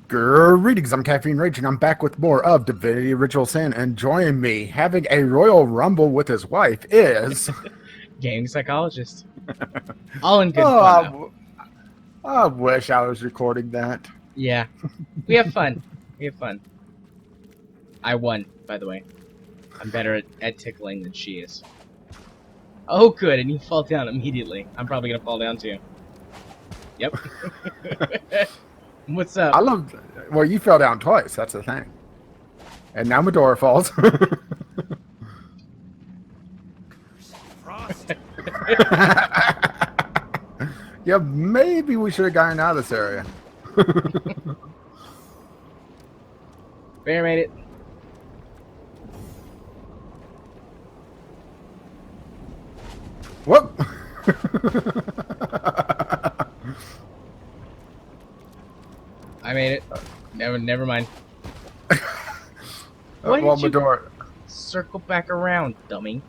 Greetings, I'm Caffeine Rage, and I'm back with more of Divinity Ritual Sin, and joining me, having a royal rumble with his wife, is... Game Psychologist. All in good oh, fun, though. I wish I was recording that. Yeah. We have fun. We have fun. I won, by the way. I'm better at tickling than she is. Oh, good, and you fall down immediately. I'm probably gonna fall down, too. Yep. What's up? I love... Well, you fell down twice, that's the thing. And now Medora falls. Yeah, maybe we should have gotten out of this area. Bear made it. Whoop! I made it. Never mind. Well, Medora... Circle back around, dummy.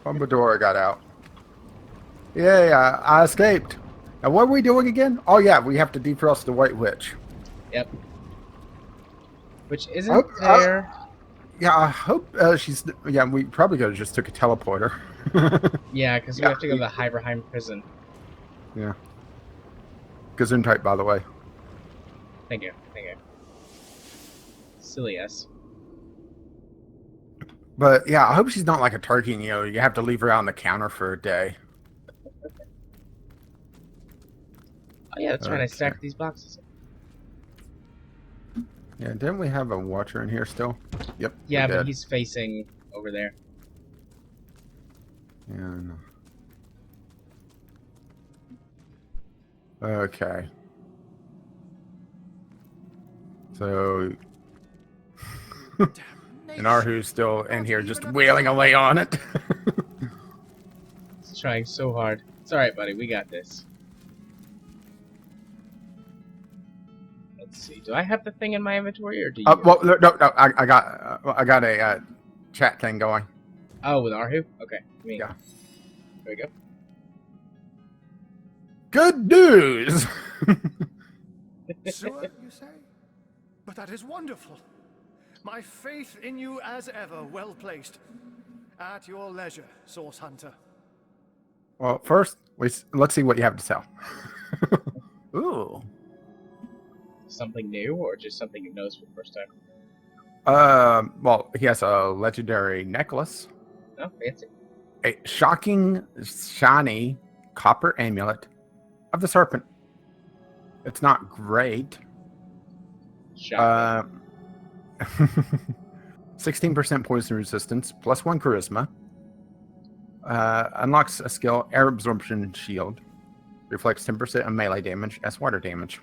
Well, Medora got out. Yeah, I escaped. Now, what are we doing again? Oh, yeah, we have to defrost the White Witch. Yep. Which isn't there... Yeah, I hope she's... Yeah, we probably could have just took a teleporter. Yeah, because we have to go to the Hyberheim prison. Yeah. Gesundheit, by the way. Thank you. Silly us. But, yeah, I hope she's not like a turkey, and, you have to leave her out on the counter for a day. Oh, yeah, that's right. I stacked these boxes. Yeah, didn't we have a watcher in here still? Yep. Yeah, but he's facing over there. Yeah, I know. Okay. So... and Arhu's still in here just wailing away on it. He's trying so hard. It's alright, buddy. We got this. Let's see. Do I have the thing in my inventory, or do you? Well, no. I got a chat thing going. Oh, with Arhu? Okay. Yeah. There we go. Good news! Sewer, you say? But that is wonderful. My faith in you as ever well placed. At your leisure, Source Hunter. Well, first, let's see what you have to sell. Ooh. Something new, or just something you noticed for the first time? Well, he has a legendary necklace. Oh, fancy. A shocking, shiny copper amulet of the serpent. It's not great. Shocking. 16% poison resistance, plus 1 charisma. Unlocks a skill, air absorption shield. Reflects 10% of melee damage as water damage.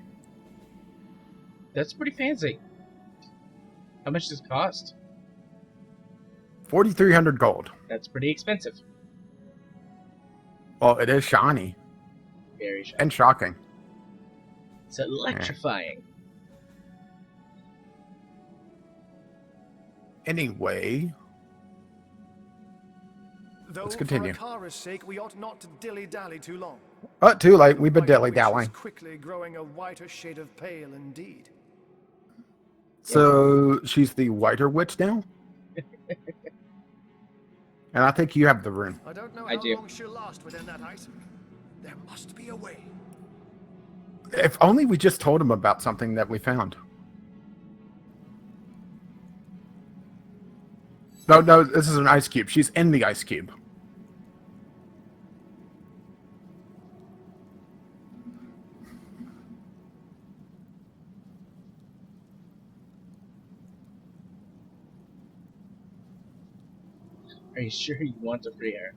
That's pretty fancy. How much does it cost? 4,300 gold. That's pretty expensive. Well, it is shiny. Very shiny. And shocking. It's electrifying. Anyway, let's continue. For Akara's sake, we ought not to dilly-dally too long. Oh, too late. We've been dilly-dallying. Quickly growing a whiter shade of pale indeed. So she's the whiter witch now? And I think you have the rune. I don't know how long she'll last within that ice. There must be a way. If only we just told him about something that we found. No, this is an ice cube. She's in the ice cube. Are you sure you want to free her?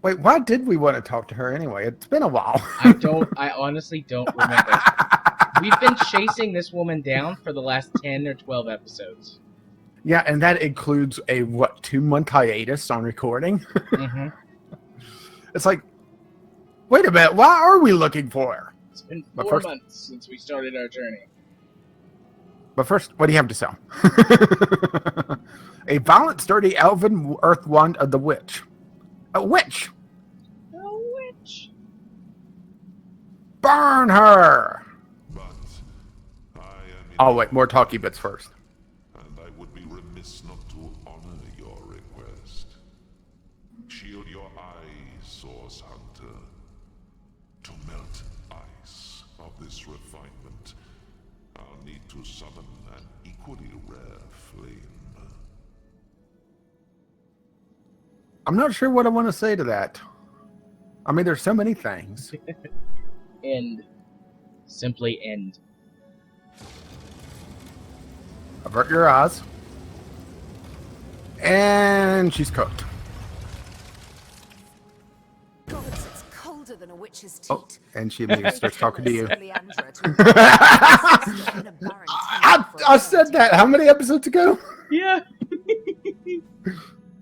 Wait, why did we want to talk to her anyway? It's been a while. I honestly don't remember. We've been chasing this woman down for the last 10 or 12 episodes. Yeah, and that includes a, 2-month hiatus on recording? Mm-hmm. It's like, wait a minute, why are we looking for her? It's been 4 months since we started our journey. But first, what do you have to sell? A violent, sturdy elven earth wand of the witch. A witch! A witch! Burn her! But I am in Oh, wait, more talky bits first. and I would be remiss not to honor your request. Shield your eyes, Source Hunter. To melt ice of this refinement, I'll need to summon an equally rare flame. I'm not sure what I want to say to that. I mean, there's so many things. End. Simply end. Avert your eyes. And she's cooked. God, it's colder than a witch's teat. Oh, and she immediately starts talking to you. I said that how many episodes ago? Yeah.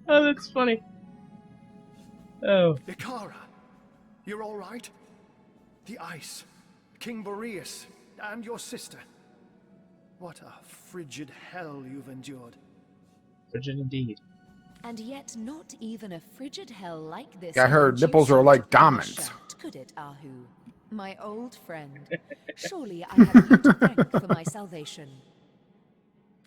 Oh, that's funny. Oh. Ikara, you're all right? The ice, King Boreas, and your sister. What a frigid hell you've endured. Frigid indeed. And yet not even a frigid hell like this. Yeah, her nipples are like diamonds. Shout, could it, Ahu? My old friend. Surely I have you to thank for my salvation.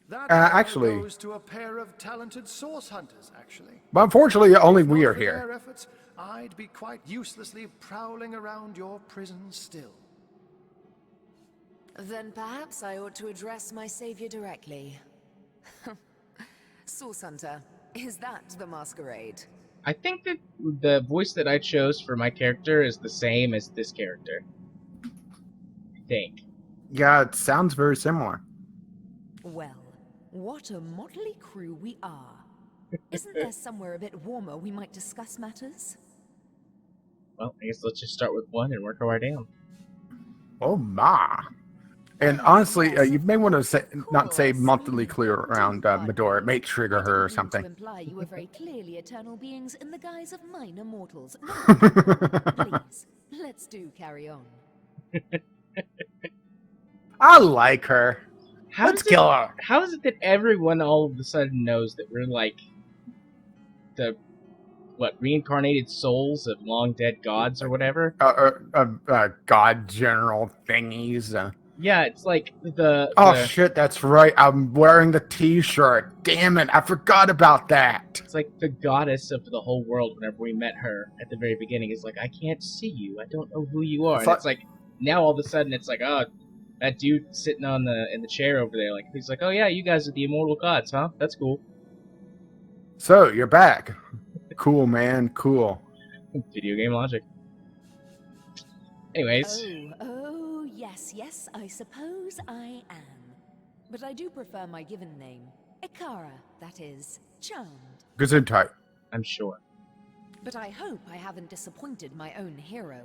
That actually- goes to a pair of talented source hunters, actually. But unfortunately, only we Not are for here. their efforts, I'd be quite uselessly prowling around your prison still. Then perhaps I ought to address my savior directly. Source Hunter, is that the masquerade? I think that the voice that I chose for my character is the same as this character. I think. Yeah, it sounds very similar. Well, what a motley crew we are. Isn't there somewhere a bit warmer we might discuss matters? Well, I guess let's just start with one and work our way down. Oh my! And honestly, you may want to say, not say monthly clear around Medora. It may trigger her or something. To imply you were very clearly eternal beings in the guise of minor mortals. No, please, let's do carry on. I like her. Let's kill her. How is it that everyone all of a sudden knows that we're like the reincarnated souls of long dead gods or whatever? God general thingies. Yeah, it's like Oh shit, that's right. I'm wearing the T-shirt. Damn it, I forgot about that. It's like the goddess of the whole world. Whenever we met her at the very beginning, is like, I can't see you. I don't know who you are. And it's like now all of a sudden it's like, oh, that dude sitting in the chair over there, like he's like, oh yeah, you guys are the immortal gods, huh? That's cool. So you're back. Cool, man. Cool. Video game logic. Anyways. Oh, yes, I suppose I am. But I do prefer my given name. Ikara, that is. Charmed. Gesundheit. I'm sure. But I hope I haven't disappointed my own hero.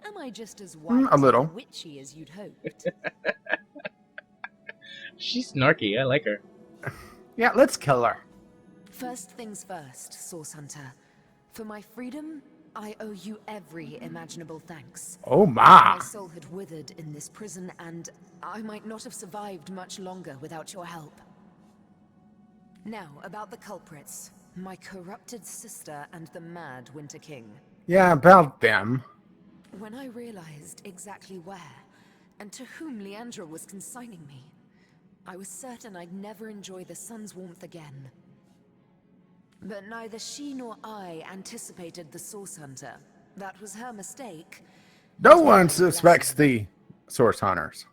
Am I just as white a little. and witchy as you'd hoped? She's snarky. I like her. Yeah, let's kill her. First things first, Source Hunter. For my freedom, I owe you every imaginable thanks. Oh my. My soul had withered in this prison, and I might not have survived much longer without your help. Now, about the culprits. My corrupted sister and the mad Winter King. Yeah, about them. When I realized exactly where, and to whom Leandra was consigning me, I was certain I'd never enjoy the sun's warmth again. But neither she nor I anticipated the Source Hunter. That was her mistake. No one suspects the Source Hunters.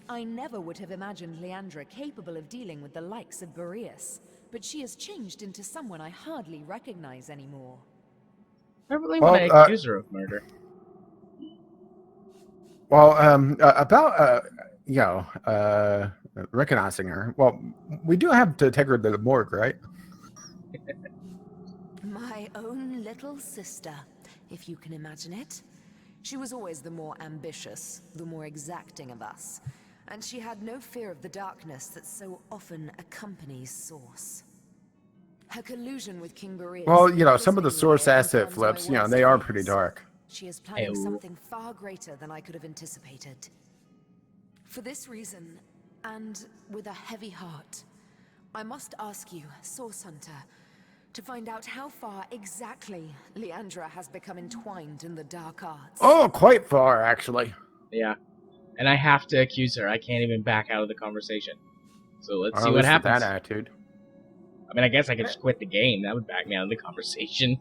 I never would have imagined Leandra capable of dealing with the likes of Boreas, but she has changed into someone I hardly recognize anymore. I really want to accuse her of murder. Well, about recognizing her. Well, we do have to take her to the morgue, right? My own little sister, if you can imagine it. She was always the more ambitious, the more exacting of us, and she had no fear of the darkness that so often accompanies Source. Her collusion with King Boreas... Well, some of the Source asset flips, they are pretty dark. She is planning something far greater than I could have anticipated. For this reason, and with a heavy heart, I must ask you, Source Hunter, to find out how far exactly Leandra has become entwined in the dark arts. Oh, quite far, actually. Yeah. And I have to accuse her. I can't even back out of the conversation. So let's see At what least with happens. that attitude. I mean, I guess I could just quit the game. That would back me out of the conversation.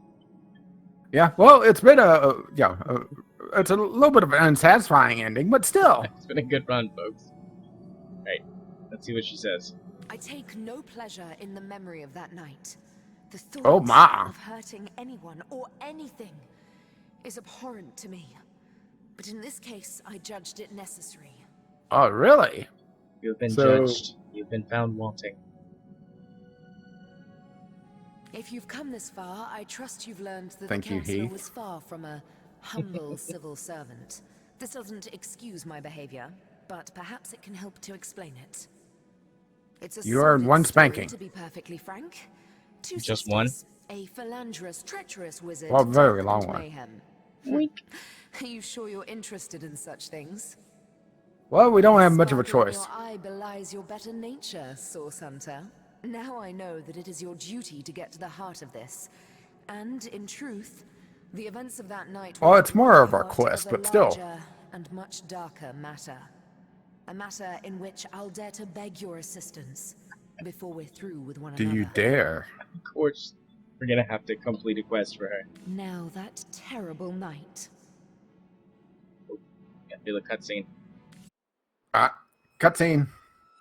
Yeah, well, it's been it's a little bit of an unsatisfying ending, but still. It's been a good run, folks. Right. Let's see what she says. I take no pleasure in the memory of that night. The thought Oh, ma. of hurting anyone or anything is abhorrent to me. But in this case, I judged it necessary. Oh, really? You've been So- judged. You've been found wanting. If you've come this far, I trust you've learned that Thank the you, Counselor Heath. was far from a humble civil servant. This doesn't excuse my behavior, but perhaps it can help to explain it. It's a You earned sordid one story, spanking. to be perfectly frank. Two Just one? sisters, a philanderous, treacherous wizard, Well, very dark long and one. mayhem. Wink. Are you sure you're interested in such things? Well, we don't have much of a Sparkle in choice. Your eye belies your better nature, Source Hunter. Now I know that it is your duty to get to the heart of this. And, in truth, the events of that night... Well, were it's more of our part quest, a but still. larger and much darker matter. A matter in which I'll dare to beg your assistance before we're through with one Do another. you dare? Of course, we're gonna have to complete a quest for her. Now that terrible night. Yeah, feel a cutscene. Cutscene.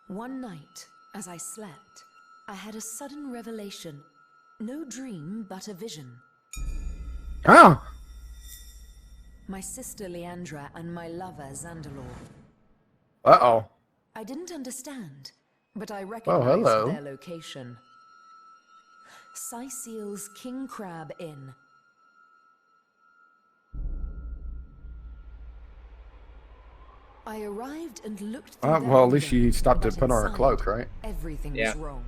One night, as I slept, I had a sudden revelation. No dream, but a vision. Oh, My sister Leandra and my lover Zandalor. uh-oh. I didn't understand, but I recognized hello. their location. Syceel's King Crab Inn. I arrived and looked through their Well, at least window, she stopped to but put on her inside, cloak, right? Everything Yeah. was wrong.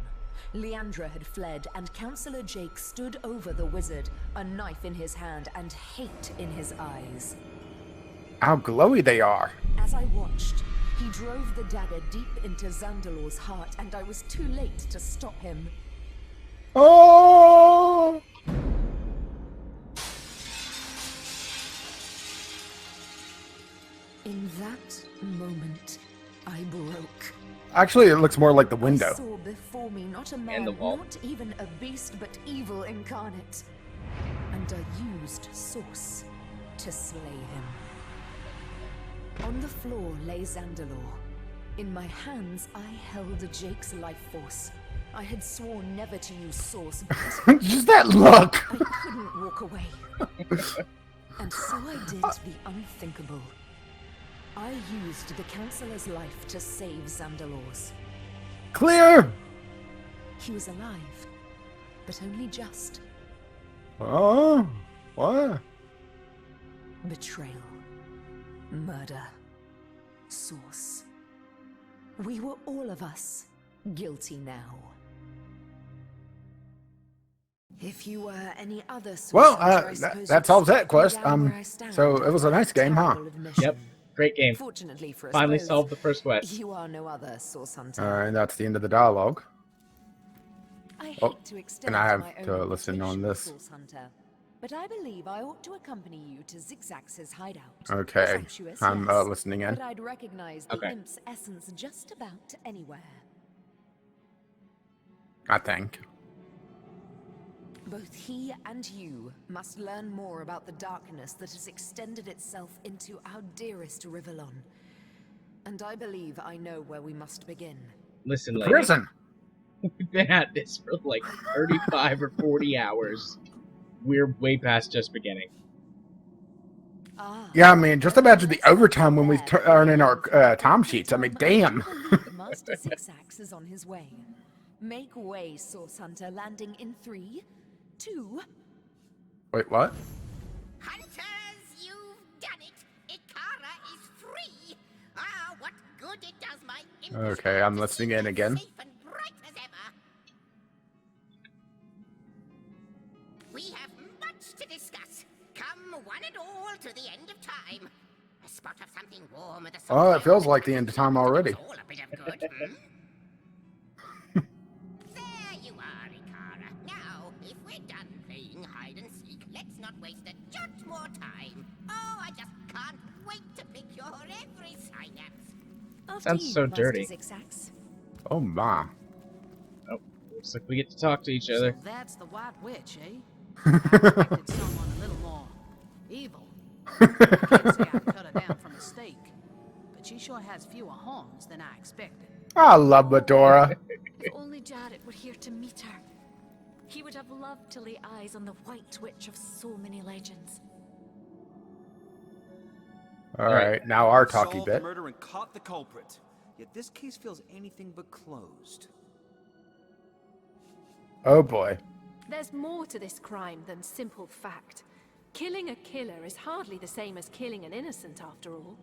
Leandra had fled, and Counselor Jake stood over the wizard, a knife in his hand and hate in his eyes. How glowy they are. As I watched, he drove the dagger deep into Zandalor's heart, and I was too late to stop him. Oh! In that moment, I broke. Actually, it looks more like the I window. saw before me not a man, the wall. not even a beast, but evil incarnate. And I used Source to slay him. On the floor lay Zandalor. In my hands, I held Jake's life force. I had sworn never to use Source, but Just that look. I couldn't walk away. And so I did the unthinkable. I used the Counselor's life to save Zandalor's. Clear. He was alive, but only just. Oh, what? Betrayal. Murder. Source. We were all of us guilty now. If you were any other Source Well, Hunter, I suppose that you'd solves that strike me quest. down where I stand So it was a nice game, huh? terrible admission. Yep. Great game. Fortunately for us Finally both, solved the first quest. you are no other Source Hunter. And that's the end of the dialogue. I hate Oh, to extend and I have my to own listen on reputation, this. Source Hunter, but I believe I ought to accompany you to Zigzax's hideout. Okay, Presumptuous, I'm yes, listening in. But I'd recognize the Okay. imp's essence just about anywhere. I think. Both he and you must learn more about the darkness that has extended itself into our dearest Rivellon. And I believe I know where we must begin. Listen, The lady. prison. We've been at this for like 35 or 40 hours. We're way past just beginning. Ah, Yeah, I mean, just imagine the overtime when we turn in our time sheets. I mean, damn. believe Master Zigzax is on his way. Make way, Source Hunter, landing in 3, 2... Wait, what? Hunters, you've done it! Ikara is free! Ah, what good it does my Okay, I'm listening in again. safe and bright as ever. We have much to discuss. Come one and all to the end of time. A spot of something warm with a Oh, it feels like the end of time already. It's all a bit of good, There you are, Ikara. Now, if we're jot more time. Oh, I just can't wait to pick your every synapse. After Sounds you, so Master dirty. Zigzags. Oh my. Oh, looks like we get to talk to each other. So that's the White Witch, eh? I expected someone a little more evil. Can't say I cut her down from a stake, but she sure has fewer horns than I expected. I love Medora. If only Jared were here to meet her. He would have loved to lay eyes on the White Witch of so many legends. All right, now our talky Solved bit. the murder and caught the culprit. Yet this case feels anything but closed. Oh boy. There's more to this crime than simple fact. Killing a killer is hardly the same as killing an innocent, after all.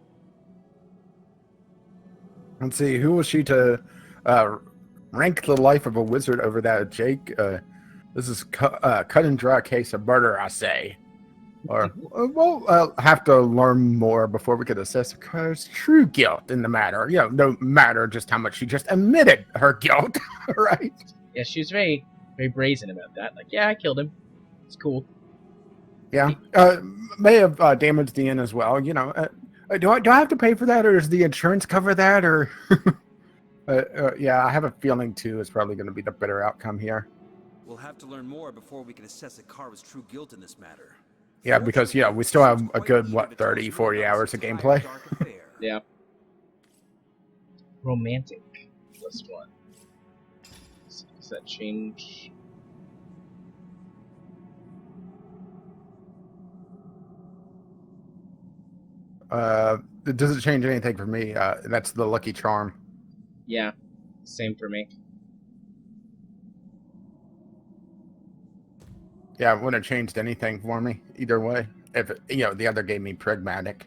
Let's see, who was she to rank the life of a wizard over that of Jake? This is cut and dry case of murder, I say. Or we'll have to learn more before we could assess her true guilt in the matter. You know, no matter just how much she just admitted her guilt, right? Yeah, she was very, very brazen about that. Like, yeah, I killed him. It's cool. Yeah, may have damaged the inn as well. You know, do I have to pay for that, or does the insurance cover that? Or yeah, I have a feeling too is probably going to be the better outcome here. We'll have to learn more before we can assess Akara's true guilt in this matter. Yeah, because we still have a good 30, 40 hours of gameplay. Yeah. Romantic. List one. Does that change? It doesn't change anything for me. That's the lucky charm. Yeah. Same for me. Yeah, it wouldn't have changed anything for me either way. If the other gave me pragmatic.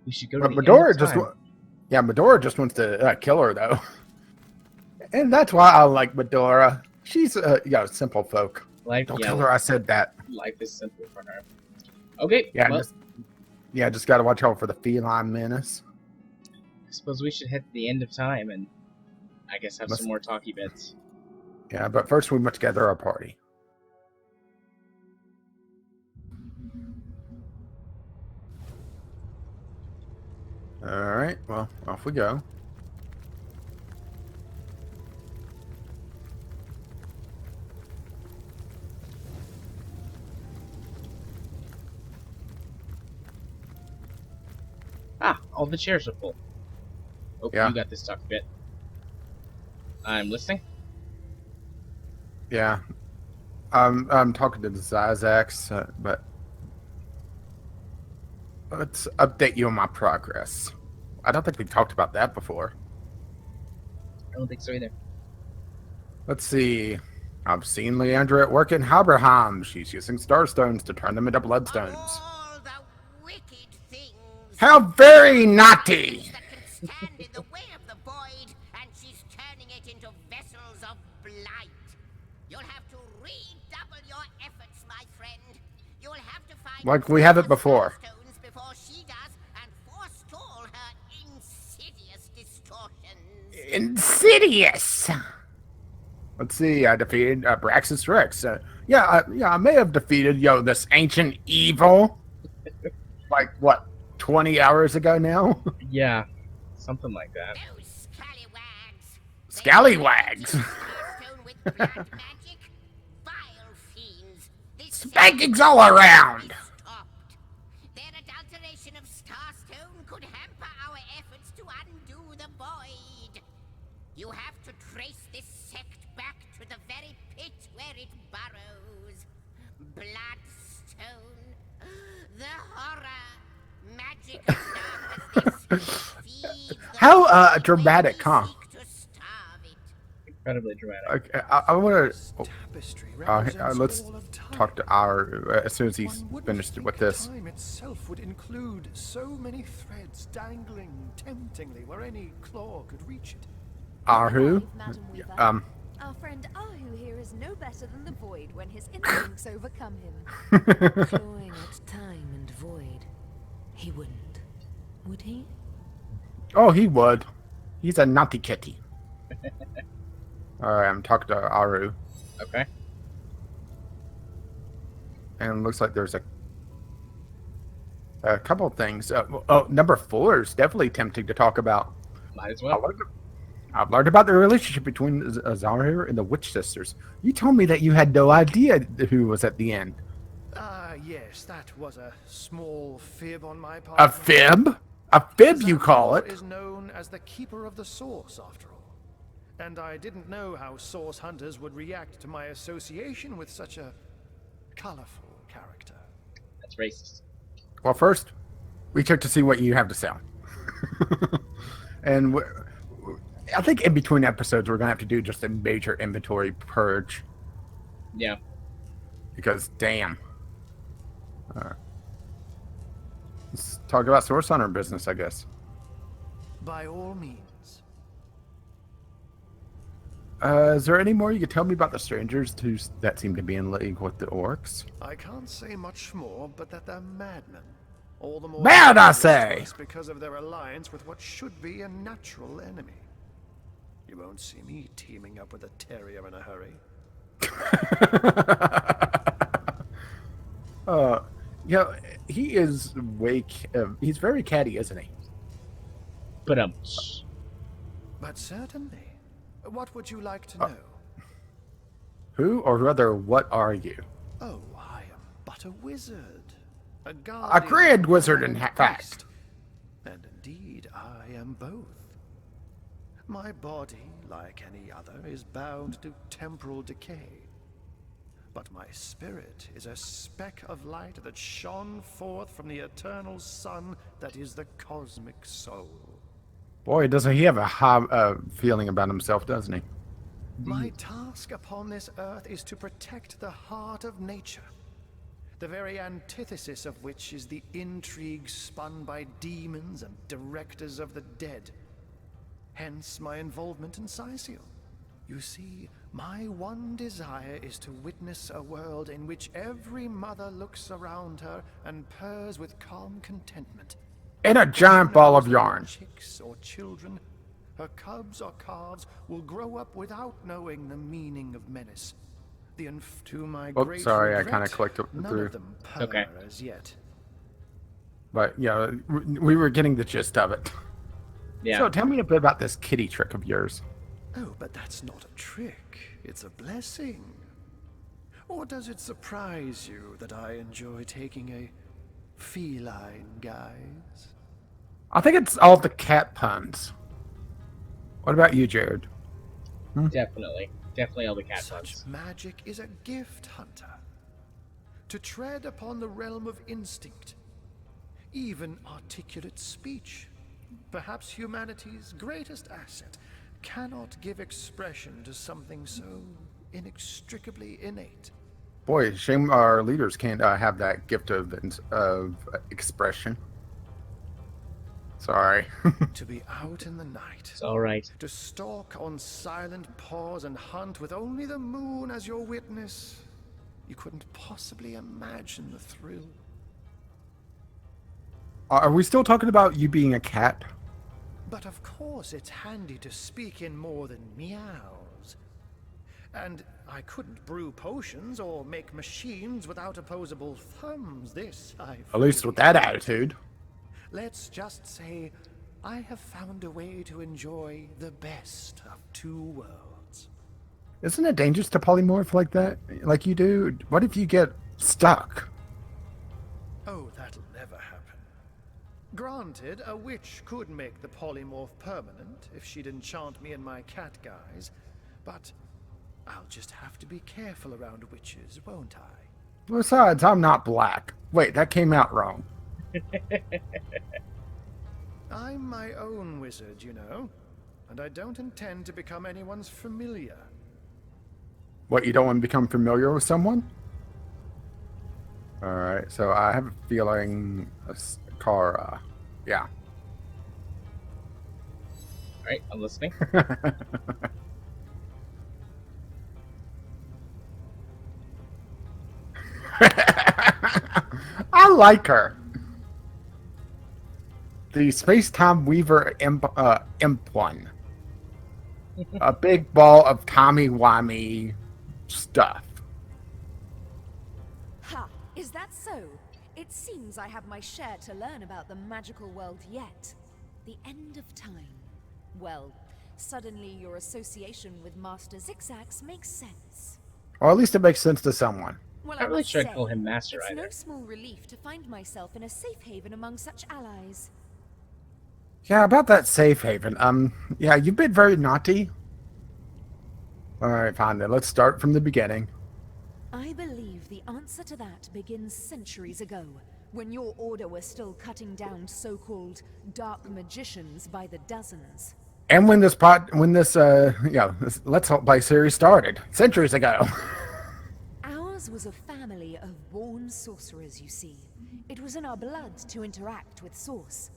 We should go to But the Medora end of time. Medora just wants to kill her though, and that's why I like Medora. She's simple folk. Life, Don't yeah, tell her I said that. life is simple for her. Okay. Yeah, well, just gotta watch out for the feline menace. I suppose we should head to the end of time and I guess have some more talky bits. Yeah, but first we must gather our party. Alright, well, off we go. Ah, all the chairs are full. Okay, Yeah. you got this talky bit. I'm listening. Yeah. I'm talking to the Zyzax, but let's update you on my progress. I don't think we've talked about that before. I don't think so either. Let's see. I've seen Leandra at work in Haberham. She's using starstones to turn them into bloodstones. All the wicked things How very naughty! that can stand in the way of the void, and she's turning it into vessels of blight. You'll have to redouble your efforts, my friend. You'll have to find Like we have it before. stones before she does, and forestall her insidious distortions. Insidious! Let's see, I defeated Braxis Rex. I may have defeated, this ancient evil. Like, what, 20 hours ago now? Yeah, something like that. Those scallywags. Scallywags! Stone with blood magic. Vile fiends. This Spankings all around! stopped. Their adulteration of Starstone could hamper our efforts to undo the void. You have to trace this sect back to the very pit where it burrows. Bloodstone. The horror. Magic as dark as this feeds the How, void dramatic, when we huh? seek to starve it. Incredibly dramatic. Okay, I want This to tapestry represents let's all of time. talk to our as soon as he's One wouldn't finished think with this. Time itself would include so many threads dangling temptingly where any claw could reach it. Our who? Madam Weaver. Our friend Ahu here is no better than the void when his instincts overcome him. Clawing at time and void. He wouldn't, would he? Oh, he would. He's a naughty kitty. Alright, I'm talking to Aru. Okay. And it looks like there's a couple of things. Number 4 is definitely tempting to talk about. Might as well. I've learned about the relationship between Zahir and the Witch Sisters. You told me that you had no idea who was at the end. Yes, that was a small fib on my part. A fib? A fib, you call it? Is known as the Keeper of the Source, after all. And I didn't know how Source Hunters would react to my association with such a colorful character. That's racist. Well, first, we check to see what you have to sell. And I think in between episodes, we're going to have to do just a major inventory purge. Yeah. Because, damn. Let's talk about Source Hunter business, I guess. By all means. Is there any more you could tell me about the strangers that seem to be in league with the orcs? I can't say much more, but that they're madmen. All the more mad, I say! Because of their alliance with what should be a natural enemy. You won't see me teaming up with a terrier in a hurry. Yeah, he is he's very catty, isn't he? But certainly. What would you like to know? Who, or rather, what are you? Oh, I am but a wizard. A grand wizard, in fact. And indeed, I am both. My body, like any other, is bound to temporal decay. But my spirit is a speck of light that shone forth from the eternal sun that is the cosmic soul. Boy, doesn't he have a high feeling about himself, doesn't he? My task upon this earth is to protect the heart of nature, the very antithesis of which is the intrigue spun by demons and directors of the dead. Hence my involvement in Psychologist. You see, my one desire is to witness a world in which every mother looks around her and purrs with calm contentment. In a giant ball of yarn. Chicks or children, her cubs or calves will grow up without knowing the meaning of menace. To my great sorry, regret, I kind of clicked it none through. of them purr as yet. But yeah, we were getting the gist of it. Yeah. So tell me a bit about this kitty trick of yours. Oh, but that's not a trick. It's a blessing. Or does it surprise you that I enjoy taking a feline guise? I think it's all the cat puns. What about you, Jared? Definitely all the cat puns. Such magic is a gift, Hunter. To tread upon the realm of instinct, even articulate speech, perhaps humanity's greatest asset, cannot give expression to something so inextricably innate. Boy, shame our leaders can't have that gift of expression. Sorry. To be out in the night. It's all right. To stalk on silent paws and hunt with only the moon as your witness. You couldn't possibly imagine the thrill. Are we still talking about you being a cat? But of course it's handy to speak in more than meows. And I couldn't brew potions or make machines without opposable thumbs. This I At least with that attitude. Let's just say I have found a way to enjoy the best of two worlds. Isn't it dangerous to polymorph like that? Like you do? What if you get stuck? Oh, that'll never happen. Granted, a witch could make the polymorph permanent if she'd enchant me in my cat guise, but I'll just have to be careful around witches, won't I? Besides, I'm not black. Wait, that came out wrong. I'm my own wizard, you know, and I don't intend to become anyone's familiar. What, you don't want to become familiar with someone? Alright, so I have a feeling Kara. Yeah. Alright, I'm listening. I like her. The Space-Time Weaver imp one. A big ball of timey-wimey stuff. Ha! seems I have my share to learn about the magical world yet. The end of time. Well, suddenly your association with Master Zigzags makes sense. Or at least it makes sense to someone. Well, Not really must sure I'd say, call him Master it's either. no small relief to find myself in a safe haven among such allies. Yeah, about that safe haven. Yeah, you've been very naughty. Alright, fine then. Let's start from the beginning. I believe the answer to that begins centuries ago, when your order was still cutting down so-called dark magicians by the dozens. And when this Let's Help Play series started, centuries ago. Ours was a family of born sorcerers, you see. It was in our blood to interact with Source.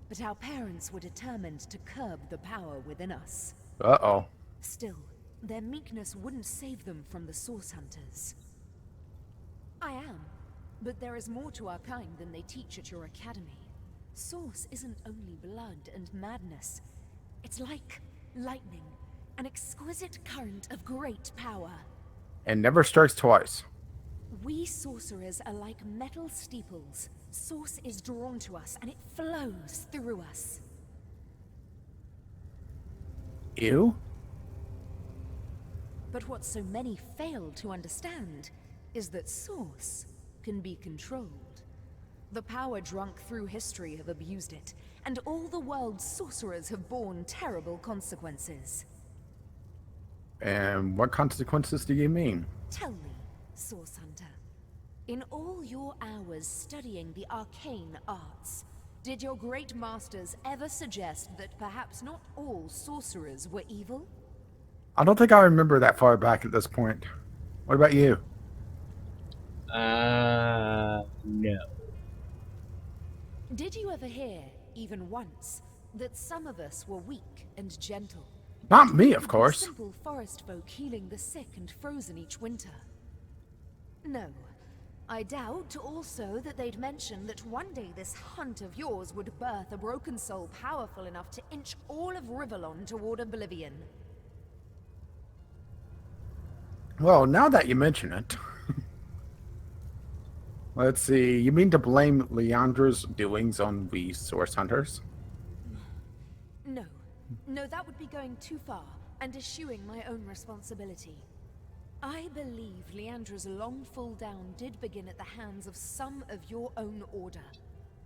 But our parents were determined to curb the power within us. Uh-oh. Still, their meekness wouldn't save them from the Source Hunters. I am, but there is more to our kind than they teach at your academy. Source isn't only blood and madness. It's like lightning, an exquisite current of great power. And never strikes twice. We sorcerers are like metal steeples. Source is drawn to us, and it flows through us. Ew? But what so many fail to understand is that Source can be controlled. The power drunk through history have abused it, and all the world's sorcerers have borne terrible consequences. And what consequences do you mean? Tell me, Source Hunter, in all your hours studying the arcane arts, did your great masters ever suggest that perhaps not all sorcerers were evil? I don't think I remember that far back at this point. What about you? No. Did you ever hear, even once, that some of us were weak and gentle? Not me, of The course. simple forest folk healing the sick and frozen each winter. No. I doubt also that they'd mention that one day this hunt of yours would birth a broken soul powerful enough to inch all of Rivellon toward oblivion. Well, now that you mention it. Let's see. You mean to blame Leandra's doings on we Source Hunters? No. No, that would be going too far, and eschewing my own responsibility. I believe Leandra's long fall down did begin at the hands of some of your own order,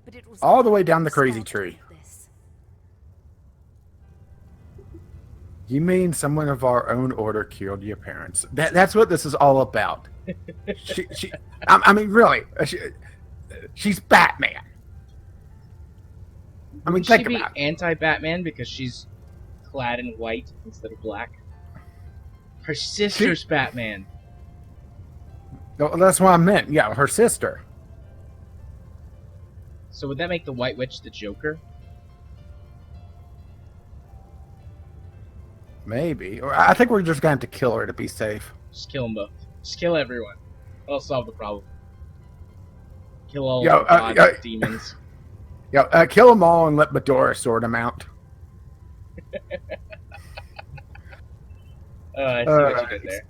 but it was All the way down the crazy started tree. with this. You mean someone of our own order killed your parents? That's what this is all about. I mean, really, she's Batman. I mean, Would she think be about it. anti-Batman because she's clad in white instead of black? Her sister's Batman. No, that's what I meant. Yeah, her sister. So would that make the White Witch the Joker? Maybe. Or I think we're just going to have to kill her to be safe. Just kill them both. Just kill everyone. That'll solve the problem. Kill all Yo, the gods and demons. Yeah, kill them all and let Medora sort them out. I see what you did there.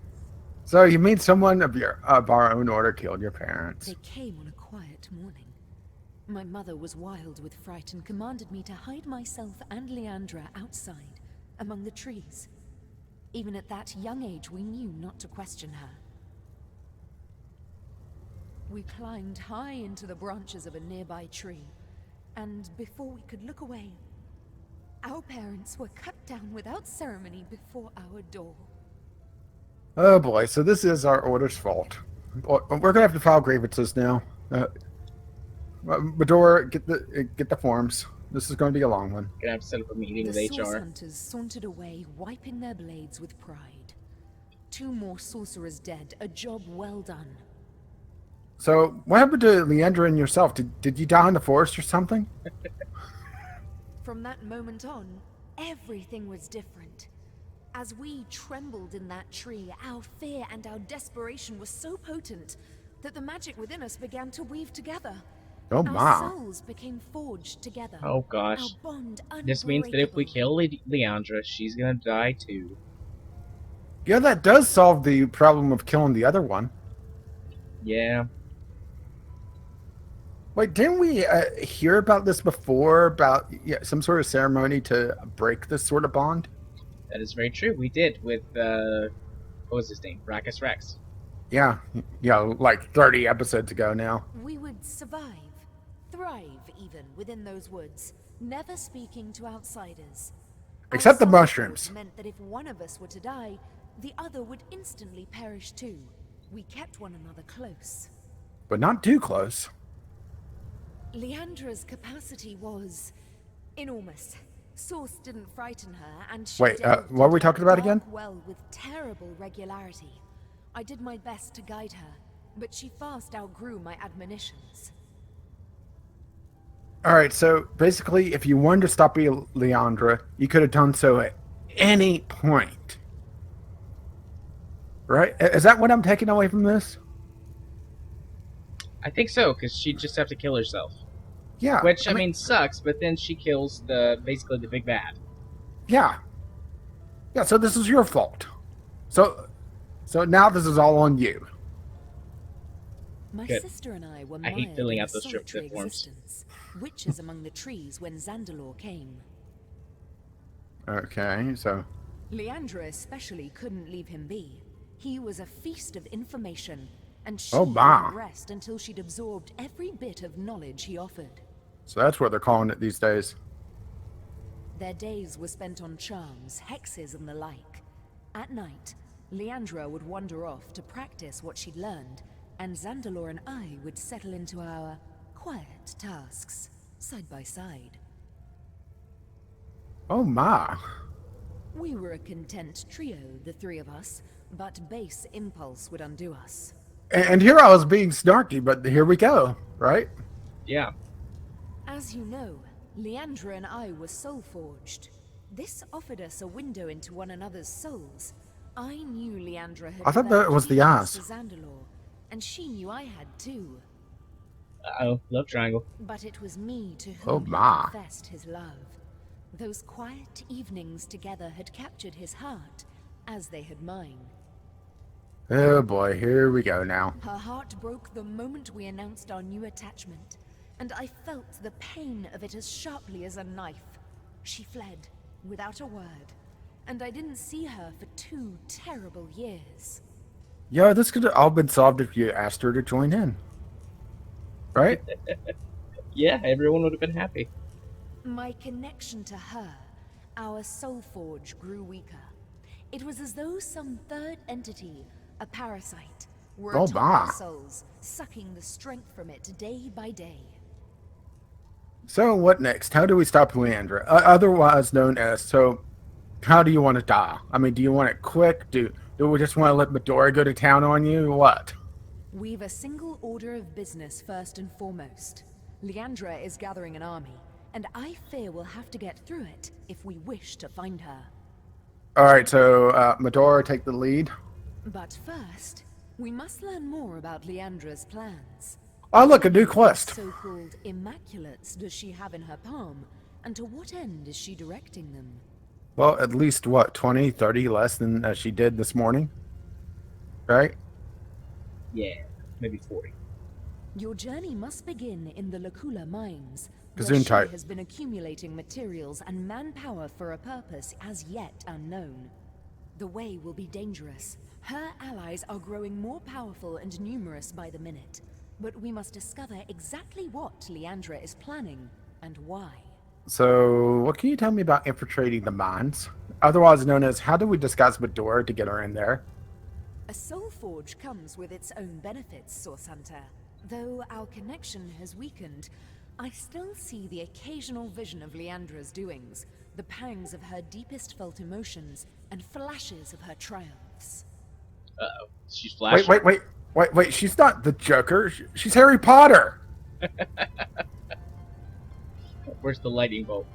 So you mean someone of our own order killed your parents? They came on a quiet morning. My mother was wild with fright and commanded me to hide myself and Leandra outside, among the trees. Even at that young age, we knew not to question her. We climbed high into the branches of a nearby tree, and before we could look away, our parents were cut down without ceremony before our door. Oh boy, so this is our order's fault. We're gonna have to file grievances now. Medora, get the forms. This is going to be a long one. Gonna have to set up a meeting with The Source HR. Hunters sauntered away, wiping their blades with pride. 2 more sorcerers dead, a job well done. So, what happened to Leandra and yourself? Did you die in the forest or something? From that moment on, everything was different. As we trembled in that tree, our fear and our desperation were so potent that the magic within us began to weave together. Oh Our my. souls became forged together. Oh gosh. Our bond This means that if we unbreakable. kill Leandra, she's gonna die too. Yeah, that does solve the problem of killing the other one. Yeah. Wait, didn't we hear about this before? About some sort of ceremony to break this sort of bond? That is very true. We did with what was his name? Rackus Rex. Yeah, like 30 episodes ago now. We would survive, thrive even within those woods, never speaking to outsiders. Except the Our mushrooms. thought meant that if one of us were to die, the other would instantly perish too. We kept one another close. But not too close. Leandra's capacity was enormous. Source didn't frighten her, and she Wait, delved what were we into talking the about again? dark well with terrible regularity. I did my best to guide her, but she fast outgrew my admonitions. Alright, so basically, if you wanted to stop Leandra, you could have done so at any point. Right? Is that what I'm taking away from this? I think so, because she'd just have to kill herself. Yeah. Which, I mean, sucks, but then she kills basically the big bad. Yeah. Yeah, so this is your fault. So now this is all on you. My Good. sister and I were I hate mired filling in out a those strip solitary forms. existence, witches among the trees when Zandalore came. Okay, so... Leandra especially couldn't leave him be. He was a feast of information, and she Oh, my. wouldn't rest until she'd absorbed every bit of knowledge he offered. So that's what they're calling it these days. Their days were spent on charms, hexes, and the like. At night, Leandra would wander off to practice what she'd learned, and Zandalore and I would settle into our quiet tasks, side by side. Oh my. We were a content trio, the three of us, but base impulse would undo us. And here I was being snarky, but here we go, right? Yeah. As you know, Leandra and I were soul-forged. This offered us a window into one another's souls. I knew Leandra had I thought that was the developed ass. feelings for Zandalore, and she knew I had too. Uh-oh, love triangle. But it was me to Oh, whom my. he confessed his love. Those quiet evenings together had captured his heart, as they had mine. Oh boy, here we go now. Her heart broke the moment we announced our new attachment, and I felt the pain of it as sharply as a knife. She fled, without a word, and I didn't see her for 2 terrible years. Yo, this could have all been solved if you asked her to join in. Right? Yeah, everyone would have been happy. My connection to her, our soul forge, grew weaker. It was as though some third entity, a parasite, were Oh, atop bah. our souls, sucking the strength from it day by day. So what next? How do we stop Leandra? Otherwise known as, so how do you want to die? I mean, do you want it quick? Do we just want to let Medora go to town on you? What? We've a single order of business first and foremost. Leandra is gathering an army, and I fear we'll have to get through it if we wish to find her. Alright, so Medora, take the lead. But first, we must learn more about Leandra's plans. Oh, look, a new quest. So-called immaculates does she have in her palm, and to what end is she directing them? Well, at least, what, 20, 30 less than she did this morning? Right? Yeah, maybe 40. Your journey must begin in the Lacula mines, where Gesundheit. she has been accumulating materials and manpower for a purpose as yet unknown. The way will be dangerous. Her allies are growing more powerful and numerous by the minute. But we must discover exactly what Leandra is planning, and why. So, what can you tell me about infiltrating the mines? Otherwise known as, how do we disguise Medora to get her in there? A soul forge comes with its own benefits, Source Hunter. Though our connection has weakened, I still see the occasional vision of Leandra's doings, the pangs of her deepest felt emotions, and flashes of her triumphs. Uh-oh, she's flashing. Wait, she's not the Joker. She's Harry Potter. Where's the lightning bolt?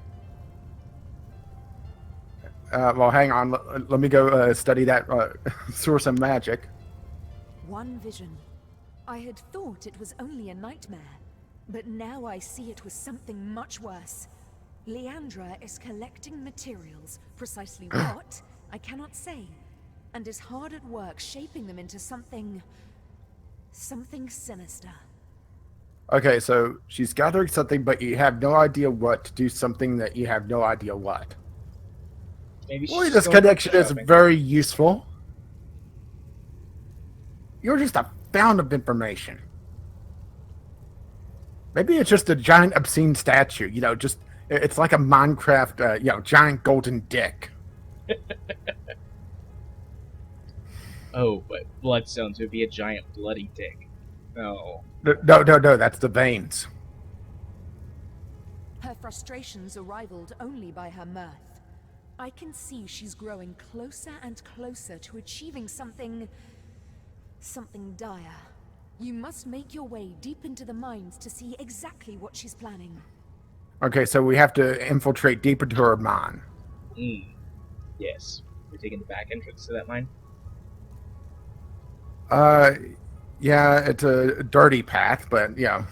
Well, hang on. Let me go study that source of magic. One vision. I had thought it was only a nightmare, but now I see it was something much worse. Leandra is collecting materials, precisely what, I cannot say, and is hard at work shaping them into something sinister. Okay, so she's gathering something, but you have no idea what to do something that you have no idea what. Maybe Boy, she's this going connection is shopping. very useful. You're just a fountain of information. Maybe it's just a giant obscene statue, just it's like a Minecraft, giant golden dick. Oh, but bloodstones would be a giant bloody dick. No. No, that's the veins. Her frustrations are rivaled only by her mirth. I can see she's growing closer and closer to achieving something dire. You must make your way deep into the mines to see exactly what she's planning. Okay, so we have to infiltrate deep into her mine. Yes. We're taking the back entrance to that mine. Yeah, it's a dirty path, but yeah.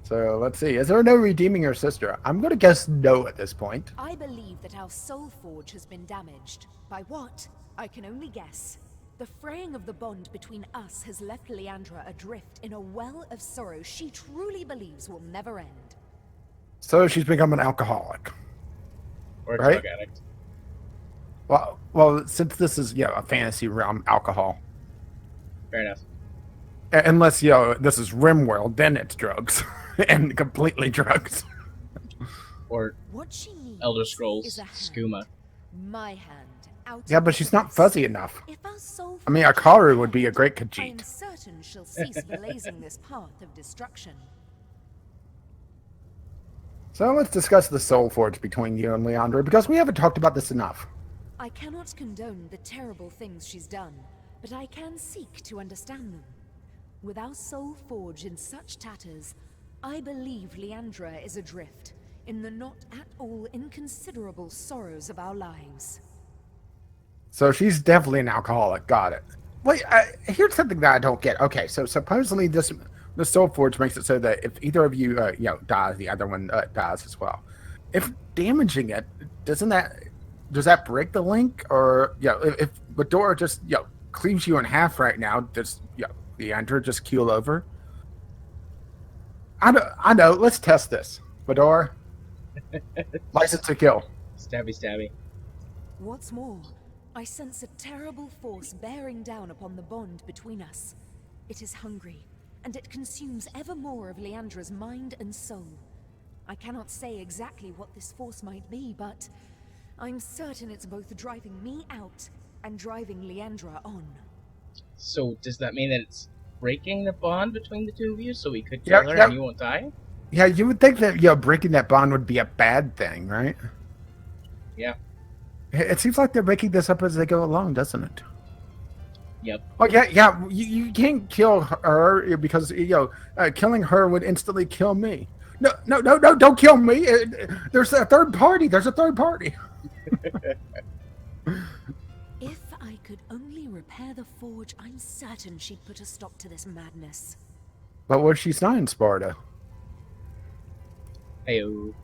So let's see. Is there no redeeming her sister? I'm gonna guess no at this point. I believe that our soul forge has been damaged. By what? I can only guess. The fraying of the bond between us has left Leandra adrift in a well of sorrow she truly believes will never end. So she's become an alcoholic. Or a right? drug addict. Well, since this is a fantasy realm, alcohol. Fair enough. Unless this is RimWorld, then it's drugs, and completely drugs. Or what she needs Elder Scrolls is a hand. Skooma. My hand out. Yeah, but she's not fuzzy enough. If our soul I mean, forge Akaru is would be a great I'm Khajiit. certain she'll cease blazing this path of destruction. So let's discuss the soul forge between you and Leandra, because we haven't talked about this enough. I cannot condone the terrible things she's done, but I can seek to understand them. With our soul forge in such tatters, I believe Leandra is adrift in the not at all inconsiderable sorrows of our lives. So she's definitely an alcoholic. Got it. Wait, here's something that I don't get. Okay, so supposedly the soul forge makes it so that if either of you, dies, the other one dies as well. If damaging it, does that break the link? Or if Medora just cleaves you in half right now, does Leandra just keel over? I know. Let's test this, Medora. License to kill. Stabby, stabby. What's more, I sense a terrible force bearing down upon the bond between us. It is hungry, and it consumes ever more of Leandra's mind and soul. I cannot say exactly what this force might be, but I'm certain it's both driving me out and driving Leandra on. So does that mean that it's breaking the bond between the two of you so we could kill her and you won't die? Yeah, you would think that breaking that bond would be a bad thing, right? Yeah. It seems like they're making this up as they go along, doesn't it? Yep. Oh yeah. You can't kill her because killing her would instantly kill me. No! Don't kill me. There's a third party. If I could only repair the forge, I'm certain she'd put a stop to this madness. But what she's not in Sparta. Heyo.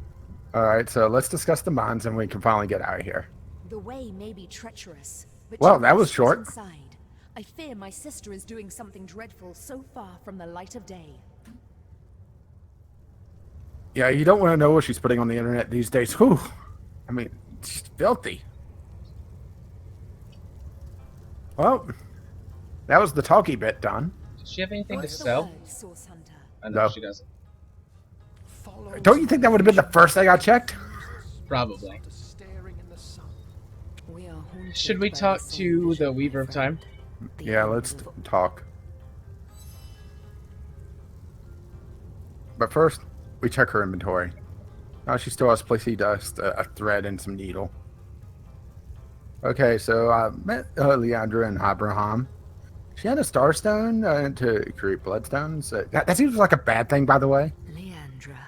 All right, so let's discuss the mines, and we can finally get out of here. The way may be treacherous, but well, you that was must short. get inside. I fear my sister is doing something dreadful so far from the light of day. Yeah, you don't want to know what she's putting on the internet these days. Whew. I mean, it's filthy. Well, that was the talky bit done. Does she have anything What's to the sell? word, Source Hunter? No, No. she doesn't. Don't you think that would have been the first thing I checked? Probably. Staring in the sun. We are haunted Should we by talk the to same the vision, Weaver my of Time? friend. The Yeah, end let's of talk. But first, we check her inventory. Oh, she still has plenty dust, a thread, and some needle. Okay, so I met Leandra and Abraham. She had a starstone to create bloodstones. That seems like a bad thing, by the way. Leandra.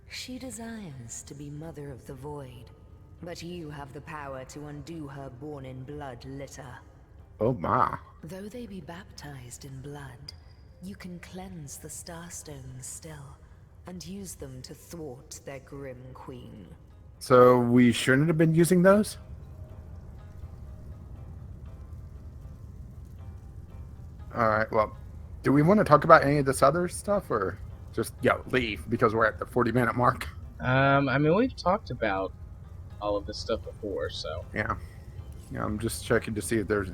She desires to be Mother of the Void, but you have the power to undo her born-in-blood litter. Oh my. Though they be baptized in blood, you can cleanse the starstones still, and use them to thwart their grim queen. So we shouldn't have been using those? Alright, well, Do we want to talk about any of this other stuff, or just leave because we're at the 40-minute mark? I mean, we've talked about all of this stuff before, so Yeah. I'm just checking to see if there's.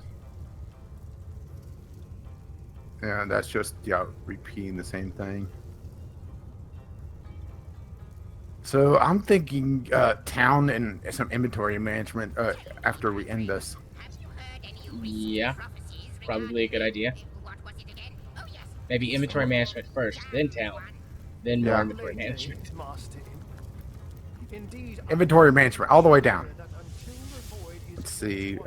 Yeah, that's just repeating the same thing. So I'm thinking town and some inventory management after we end this. yeah, probably a good idea. Maybe inventory management first, then town, then more inventory management. Inventory management all the way down. Let's see.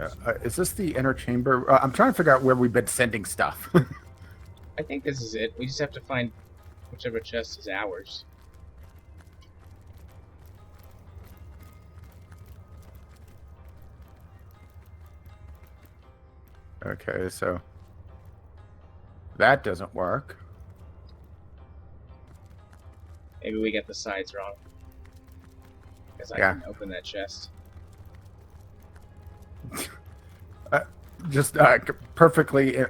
Is this the inner chamber? I'm trying to figure out where we've been sending stuff. I think this is it. We just have to find whichever chest is ours. Okay, so that doesn't work. Maybe we get the sides wrong. Because I can open that chest. Just perfectly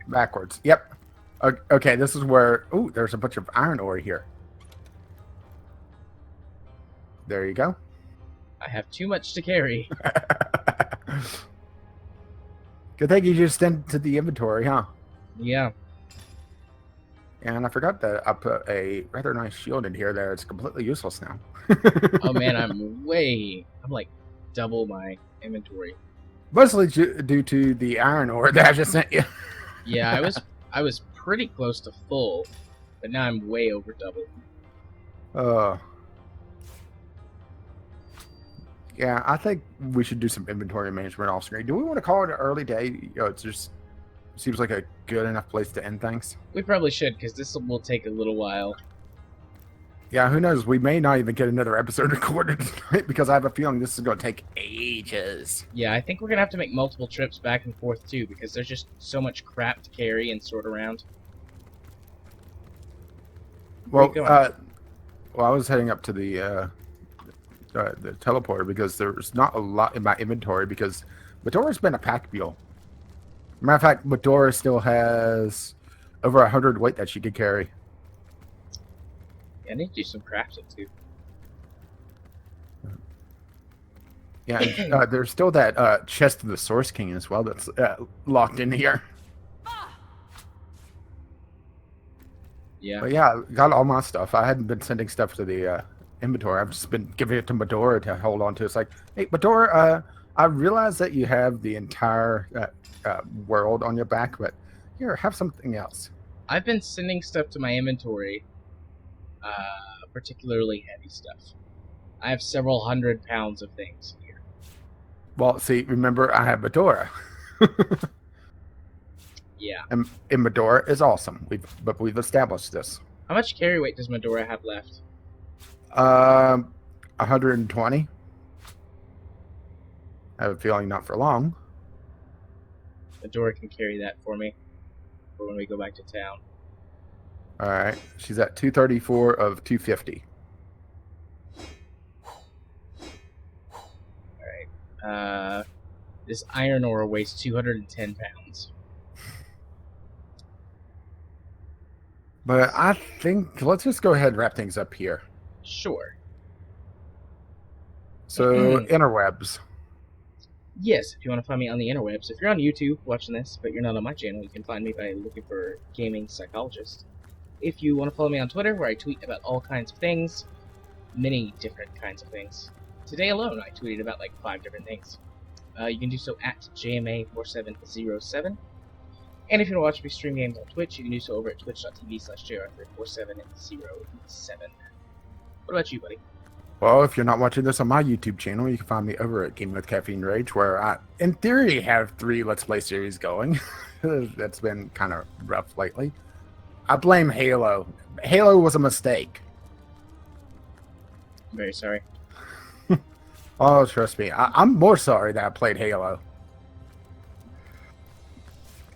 backwards. Yep. Okay, this is where... Ooh, there's a bunch of iron ore here. There you go. I have too much to carry. Good thing you just into the inventory, huh? Yeah. And I forgot that I put a rather nice shield in here that it's completely useless now. Oh man, I'm like double my inventory. Mostly due to the iron ore that I just sent you. Yeah, I was pretty close to full, but now I'm way over double. Yeah, I think we should do some inventory management off screen. Do we want to call it an early day? It just seems like a good enough place to end things. We probably should, because this will take a little while. Yeah, who knows? We may not even get another episode recorded tonight because I have a feeling this is going to take ages. Yeah, I think we're going to have to make multiple trips back and forth, too, because there's just so much crap to carry and sort around. Well, I was heading up to the teleporter because there's not a lot in my inventory because Medora's been a pack mule. Matter of fact, Medora still has over 100 weight that she could carry. Yeah, I need to do some crafting too. Yeah, there's still that chest of the Source King as well that's locked in here. Yeah. But yeah, got all my stuff. I hadn't been sending stuff to the inventory. I've just been giving it to Medora to hold on to. It's like, hey, Medora, I realize that you have the entire world on your back, but here, have something else. I've been sending stuff to my inventory, particularly heavy stuff. I have several 100 pounds of things here. Well, see, remember, I have Medora. Yeah. And Medora is awesome. We've established this. How much carry weight does Medora have left? 120. I have a feeling not for long. Medora can carry that for me for when we go back to town. All right. She's at 234 of 250. All right. This iron ore weighs 210 pounds. But I think let's just go ahead and wrap things up here. Sure. So, interwebs. Yes, if you want to find me on the interwebs. If you're on YouTube watching this, but you're not on my channel, you can find me by looking for Gaming Psychologist. If you want to follow me on Twitter, where I tweet about all kinds of things, many different kinds of things. Today alone, I tweeted about like 5 different things. You can do so at JMA4707. And if you want to watch me stream games on Twitch, you can do so over at twitch.tv/JR34707. What about you, buddy? Well, if you're not watching this on my YouTube channel, you can find me over at Gaming with Caffeine Rage, where I, in theory, have 3 Let's Play series going. That's been kind of rough lately. I blame Halo. Halo was a mistake. I'm very sorry. Oh, trust me. I'm more sorry that I played Halo.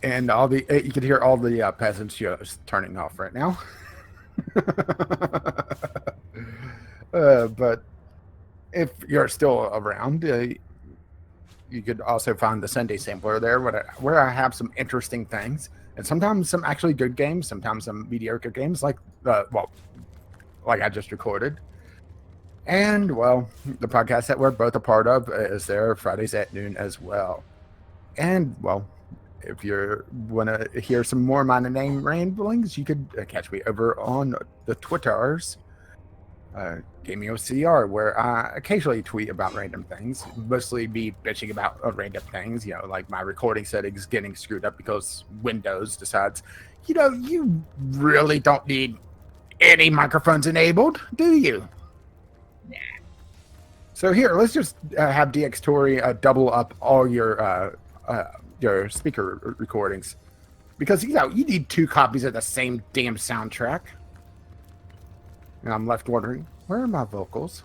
And all the you can hear all the peasants just turning off right now. But if you're still around, you could also find the Sunday Sampler there, where I have some interesting things. and sometimes some actually good games, sometimes some mediocre games, like like I just recorded. And well, the podcast that we're both a part of is there Fridays at noon as well. And well, if you want to hear some more of my name ramblings, you could catch me over on the Twitters, Gaming OCR, where I occasionally tweet about random things, mostly be bitching about random things, like my recording settings getting screwed up because Windows decides, you really don't need any microphones enabled, do you? Nah. So here, let's just have DX Tori double up all your speaker recordings, because you need 2 copies of the same damn soundtrack. And I'm left wondering, where are my vocals?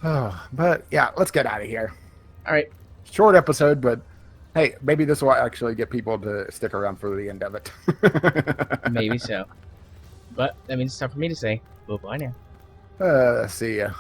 Oh, but yeah, let's get out of here. All right. Short episode, but hey, maybe this will actually get people to stick around for the end of it. Maybe so. But that means it's time for me to say bye-bye now. See ya.